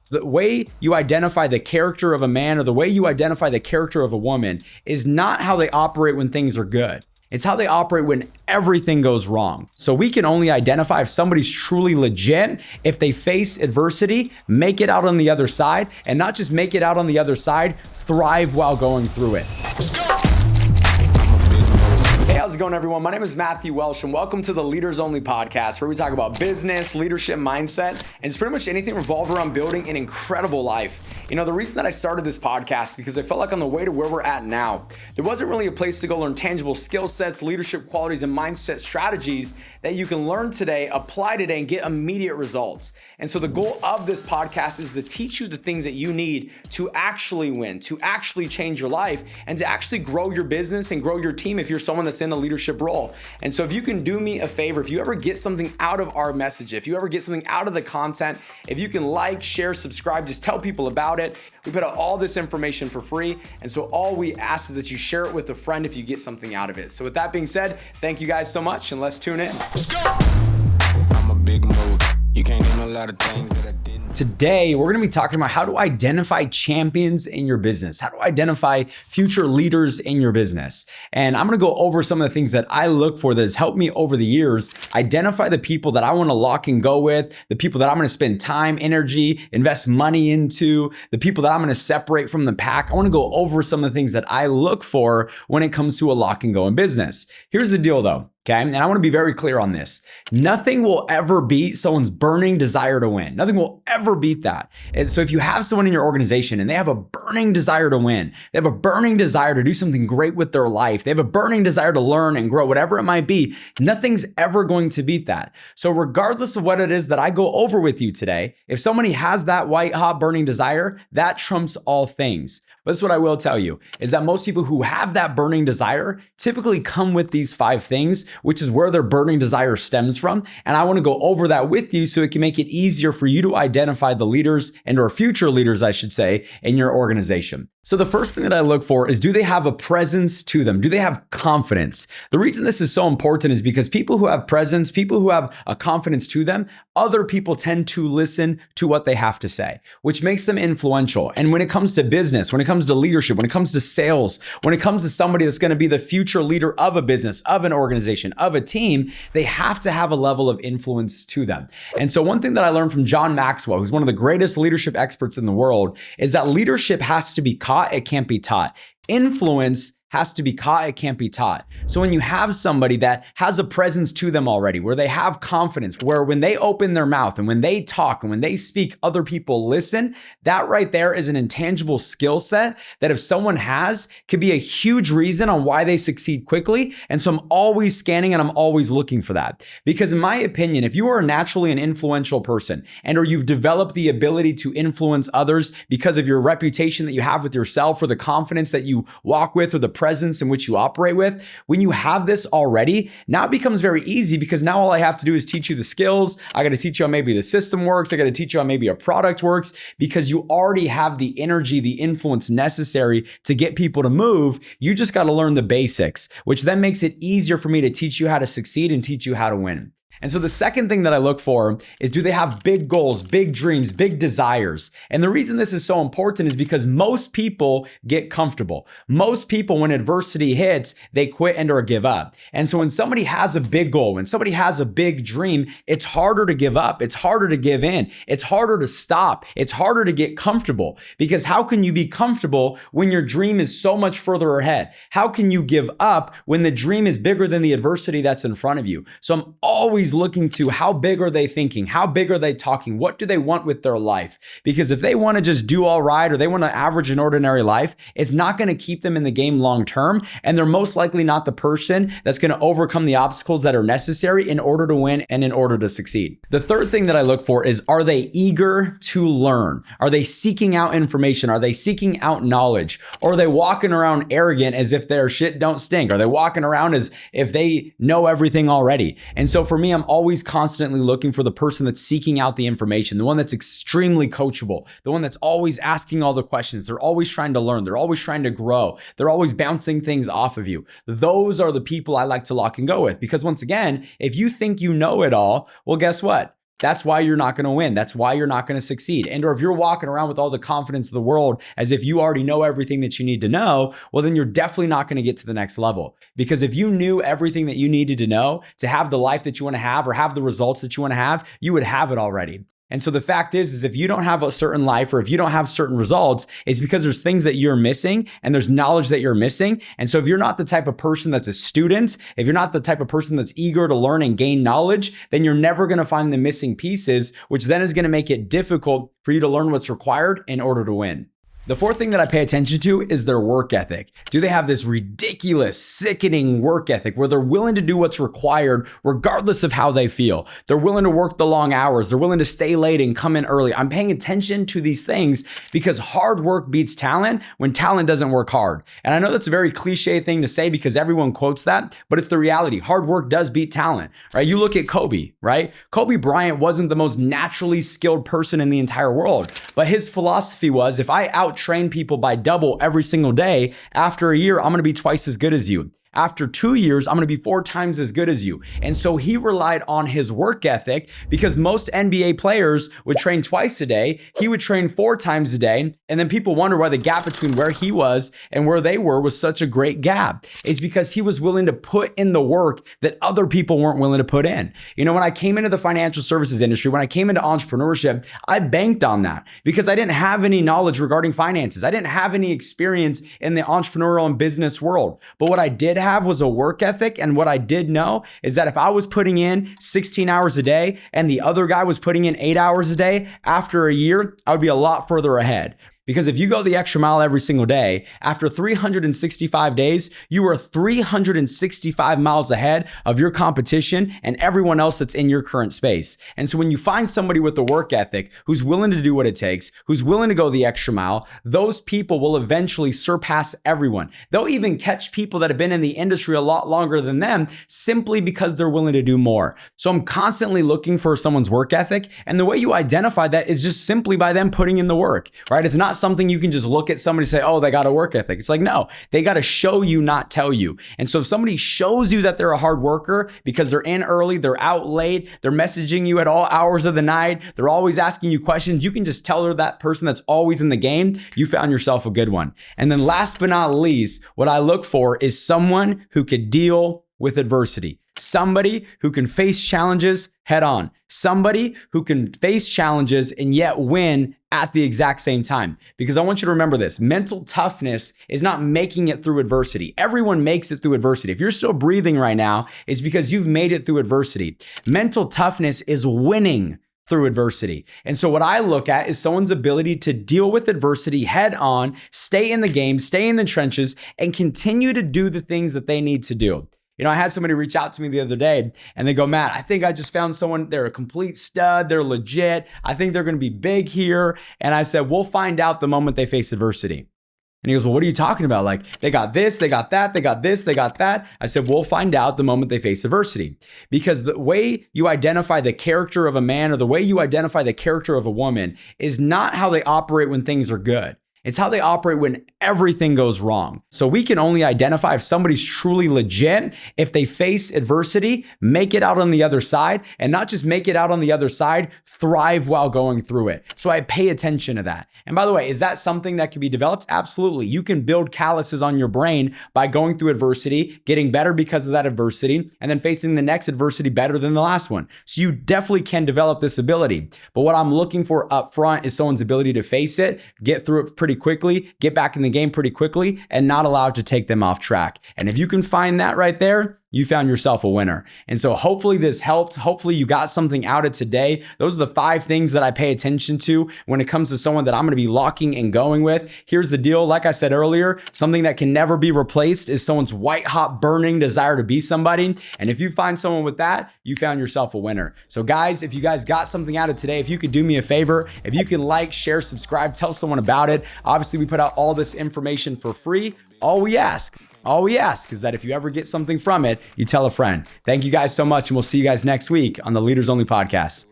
The way you identify the character of a man or the way you identify the character of a woman is not how they operate when things are good. It's how they operate when everything goes wrong. So we can only identify if somebody's truly legit if they face adversity, make it out on the other side, and not just make it out on the other side, thrive while going through it. Hey, how's it going, everyone? My name is Matthew Welsh, and welcome to the Leaders Only podcast, where we talk about business, leadership, mindset, and it's pretty much anything revolved around building an incredible life. You know, the reason that I started this podcast is because I felt like on the way to where we're at now, there wasn't really a place to go learn tangible skill sets, leadership qualities, and mindset strategies that you can learn today, apply today, and get immediate results. And so the goal of this podcast is to teach you the things that you need to actually win, to actually change your life, and to actually grow your business and grow your team if you're someone that's in a leadership role. And so if you can do me a favor, if you ever get something out of our message, if you ever get something out of the content, if you can like, share, subscribe, just tell people about it. We put out all this information for free. And so all we ask is that you share it with a friend if you get something out of it. So with that being said, thank you guys so much, and let's tune in. Let's go. I'm a big mood. You can't name a lot of things that I didn't. Today, we're going to be talking about how to identify champions in your business, how to identify future leaders in your business. And I'm going to go over some of the things that I look for that has helped me over the years, identify the people that I want to lock and go with, the people that I'm going to spend time, energy, invest money into, the people that I'm going to separate from the pack. I want to go over some of the things that I look for when it comes to a lock and go in business. Here's the deal though. Okay. And I want to be very clear on this. Nothing will ever beat someone's burning desire to win. Nothing will ever beat that. And so if you have someone in your organization and they have a burning desire to win, they have a burning desire to do something great with their life, they have a burning desire to learn and grow, whatever it might be, nothing's ever going to beat that. So regardless of what it is that I go over with you today, if somebody has that white hot burning desire, that trumps all things. But this is what I will tell you is that most people who have that burning desire typically come with these 5 things, which is where their burning desire stems from. And I want to go over that with you so it can make it easier for you to identify the leaders and or future leaders, I should say, in your organization. So the first thing that I look for is, do they have a presence to them? Do they have confidence? The reason this is so important is because people who have presence, people who have a confidence to them, other people tend to listen to what they have to say, which makes them influential. And when it comes to business, when it comes to leadership, when it comes to sales, when it comes to somebody that's going to be the future leader of a business, of an organization, of a team, they have to have a level of influence to them. And so one thing that I learned from John Maxwell, who's one of the greatest leadership experts in the world, is that leadership has to be caught, it can't be taught. Influence has to be caught, it can't be taught. So when you have somebody that has a presence to them already, where they have confidence, where when they open their mouth and when they talk and when they speak, other people listen, that right there is an intangible skill set that if someone has, could be a huge reason on why they succeed quickly. And so I'm always scanning and I'm always looking for that. Because in my opinion, if you are naturally an influential person and or you've developed the ability to influence others because of your reputation that you have with yourself or the confidence that you walk with or the presence in which you operate with, when you have this already, now it becomes very easy because now all I have to do is teach you the skills. I got to teach you how maybe the system works. I got to teach you how maybe a product works because you already have the energy, the influence necessary to get people to move. You just got to learn the basics, which then makes it easier for me to teach you how to succeed and teach you how to win. And so the second thing that I look for is, do they have big goals, big dreams, big desires? And the reason this is so important is because most people get comfortable. Most people, when adversity hits, they quit and or give up. And so when somebody has a big goal, when somebody has a big dream, it's harder to give up. It's harder to give in. It's harder to stop. It's harder to get comfortable because how can you be comfortable when your dream is so much further ahead? How can you give up when the dream is bigger than the adversity that's in front of you? So I'm always looking to, how big are they thinking? How big are they talking? What do they want with their life? Because if they want to just do all right, or they want to average an ordinary life, it's not going to keep them in the game long term. And they're most likely not the person that's going to overcome the obstacles that are necessary in order to win and in order to succeed. The third thing that I look for is, are they eager to learn? Are they seeking out information? Are they seeking out knowledge? Or are they walking around arrogant as if their shit don't stink? Are they walking around as if they know everything already? And so for me, I'm always constantly looking for the person that's seeking out the information, the one that's extremely coachable, the one that's always asking all the questions. They're always trying to learn. They're always trying to grow. They're always bouncing things off of you. Those are the people I like to lock and go with, because once again, if you think you know it all, well, guess what? that's why you're not going to win. That's why you're not going to succeed. And or if you're walking around with all the confidence of the world as if you already know everything that you need to know, well, then you're definitely not going to get to the next level. Because if you knew everything that you needed to know to have the life that you want to have or have the results that you want to have, you would have it already. And so the fact is if you don't have a certain life or if you don't have certain results, it's because there's things that you're missing and there's knowledge that you're missing. And so if you're not the type of person that's a student, if you're not the type of person that's eager to learn and gain knowledge, then you're never going to find the missing pieces, which then is going to make it difficult for you to learn what's required in order to win. The fourth thing that I pay attention to is their work ethic. Do they have this ridiculous, sickening work ethic where they're willing to do what's required regardless of how they feel? They're willing to work the long hours. They're willing to stay late and come in early. I'm paying attention to these things because hard work beats talent when talent doesn't work hard. And I know that's a very cliche thing to say because everyone quotes that, but it's the reality. Hard work does beat talent, right? You look at Kobe, right? Kobe Bryant wasn't the most naturally skilled person in the entire world, but his philosophy was if I train people by double every single day, after a year, I'm going to be twice as good as you. After 2 years, I'm going to be 4 times as good as you. And so he relied on his work ethic because most NBA players would train twice a day. He would train 4 times a day. And then people wonder why the gap between where he was and where they were was such a great gap. It's because he was willing to put in the work that other people weren't willing to put in. You know, when I came into the financial services industry, when I came into entrepreneurship, I banked on that because I didn't have any knowledge regarding finances. I didn't have any experience in the entrepreneurial and business world. But what I did have was a work ethic. And what I did know is that if I was putting in 16 hours a day and the other guy was putting in 8 hours a day, after a year, I would be a lot further ahead. Because if you go the extra mile every single day, after 365 days, you are 365 miles ahead of your competition and everyone else that's in your current space. And so when you find somebody with the work ethic who's willing to do what it takes, who's willing to go the extra mile, those people will eventually surpass everyone. They'll even catch people that have been in the industry a lot longer than them simply because they're willing to do more. So I'm constantly looking for someone's work ethic. And the way you identify that is just simply by them putting in the work, right? It's not something you can just look at somebody and say, oh, they got a work ethic. It's like, no, they got to show you, not tell you. And so if somebody shows you that they're a hard worker because they're in early, they're out late, they're messaging you at all hours of the night, they're always asking you questions, you can just tell her that person that's always in the game, you found yourself a good one. And then last but not least, what I look for is someone who could deal with adversity. Somebody who can face challenges head on. Somebody who can face challenges and yet win at the exact same time. Because I want you to remember this, mental toughness is not making it through adversity. Everyone makes it through adversity. If you're still breathing right now, it's because you've made it through adversity. Mental toughness is winning through adversity. And so what I look at is someone's ability to deal with adversity head on, stay in the game, stay in the trenches, and continue to do the things that they need to do. You know, I had somebody reach out to me the other day and they go, Matt, I think I just found someone, they're a complete stud, they're legit. I think they're going to be big here. And I said, we'll find out the moment they face adversity. And he goes, well, what are you talking about? Like, they got this, they got that, they got this, they got that. I said, we'll find out the moment they face adversity. Because the way you identify the character of a man or the way you identify the character of a woman is not how they operate when things are good. It's how they operate when everything goes wrong. So we can only identify if somebody's truly legit if they face adversity, make it out on the other side, and not just make it out on the other side, thrive while going through it. So I pay attention to that. And by the way, is that something that can be developed? Absolutely. You can build calluses on your brain by going through adversity, getting better because of that adversity, and then facing the next adversity better than the last one. So you definitely can develop this ability. But what I'm looking for up front is someone's ability to face it, get through it pretty quickly, get back in the game pretty quickly, and not allow it to take them off track. And if you can find that right there, you found yourself a winner. And so hopefully this helped. Hopefully you got something out of today. Those are the 5 things that I pay attention to when it comes to someone that I'm going to be locking and going with. Here's the deal. Like I said earlier, something that can never be replaced is someone's white hot burning desire to be somebody. And if you find someone with that, you found yourself a winner. So guys, if you guys got something out of today, if you could do me a favor, if you can like, share, subscribe, tell someone about it. Obviously we put out all this information for free. All we ask is that if you ever get something from it, you tell a friend. Thank you guys so much, and we'll see you guys next week on the Leaders Only podcast.